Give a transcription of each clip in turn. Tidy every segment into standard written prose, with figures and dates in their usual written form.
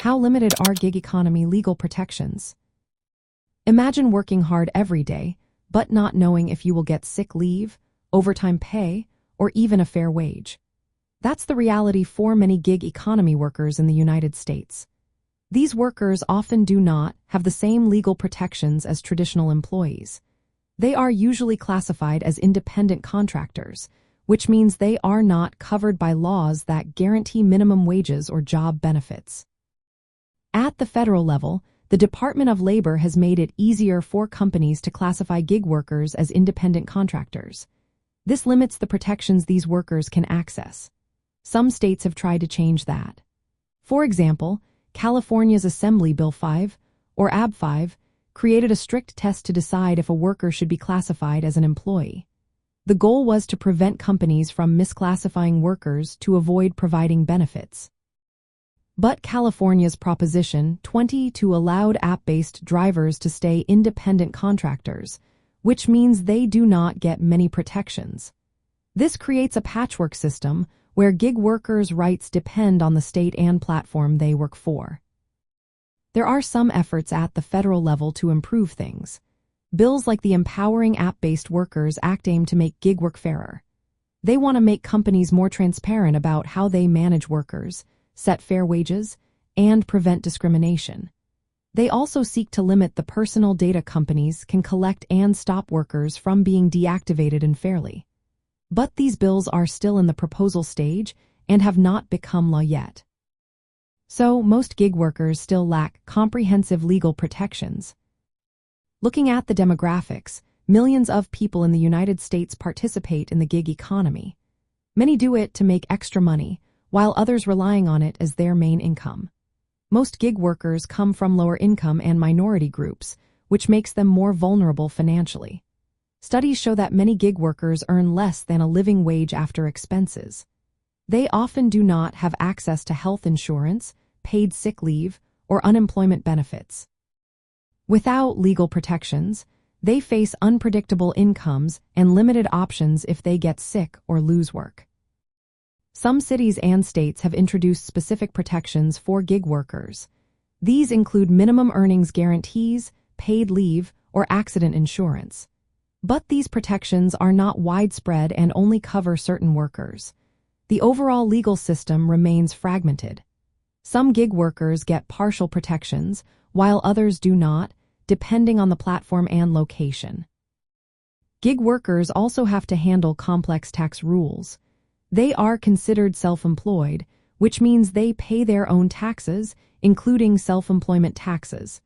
How limited are gig economy legal protections? Imagine working hard every day, but not knowing if you will get sick leave, overtime pay, or even a fair wage. That's the reality for many gig economy workers in the United States. These workers often do not have the same legal protections as traditional employees. They are usually classified as independent contractors, which means they are not covered by laws that guarantee minimum wages or job benefits. At the federal level, the Department of Labor has made it easier for companies to classify gig workers as independent contractors. This limits the protections these workers can access. Some states have tried to change that. For example, California's Assembly Bill 5, or AB 5, created a strict test to decide if a worker should be classified as an employee. The goal was to prevent companies from misclassifying workers to avoid providing benefits. But California's Proposition 22 allowed app-based drivers to stay independent contractors, which means they do not get many protections. This creates a patchwork system where gig workers' rights depend on the state and platform they work for. There are some efforts at the federal level to improve things. Bills like the Empowering App-Based Workers Act aim to make gig work fairer. They want to make companies more transparent about how they manage workers, set fair wages, and prevent discrimination. They also seek to limit the personal data companies can collect and stop workers from being deactivated unfairly. But these bills are still in the proposal stage and have not become law yet. So, most gig workers still lack comprehensive legal protections. Looking at the demographics, millions of people in the United States participate in the gig economy. Many do it to make extra money, while others relying on it as their main income. Most gig workers come from lower income and minority groups, which makes them more vulnerable financially. Studies show that many gig workers earn less than a living wage after expenses. They often do not have access to health insurance, paid sick leave, or unemployment benefits. Without legal protections, they face unpredictable incomes and limited options if they get sick or lose work. Some cities and states have introduced specific protections for gig workers. These include minimum earnings guarantees, paid leave, or accident insurance. But these protections are not widespread and only cover certain workers. The overall legal system remains fragmented. Some gig workers get partial protections, while others do not, depending on the platform and location. Gig workers also have to handle complex tax rules. They are considered self-employed, which means they pay their own taxes, including self-employment taxes.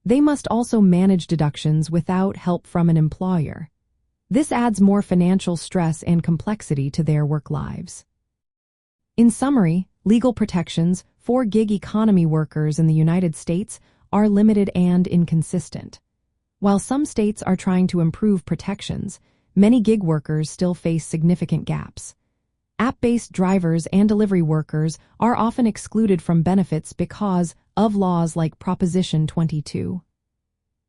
They must also manage deductions without help from an employer. This adds more financial stress and complexity to their work lives. In summary, legal protections for gig economy workers in the United States are limited and inconsistent. While some states are trying to improve protections, many gig workers still face significant gaps. App-based drivers and delivery workers are often excluded from benefits because of laws like Proposition 22.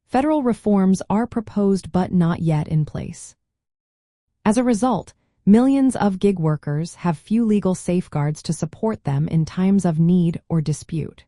Federal reforms are proposed but not yet in place. As a result, millions of gig workers have few legal safeguards to support them in times of need or dispute.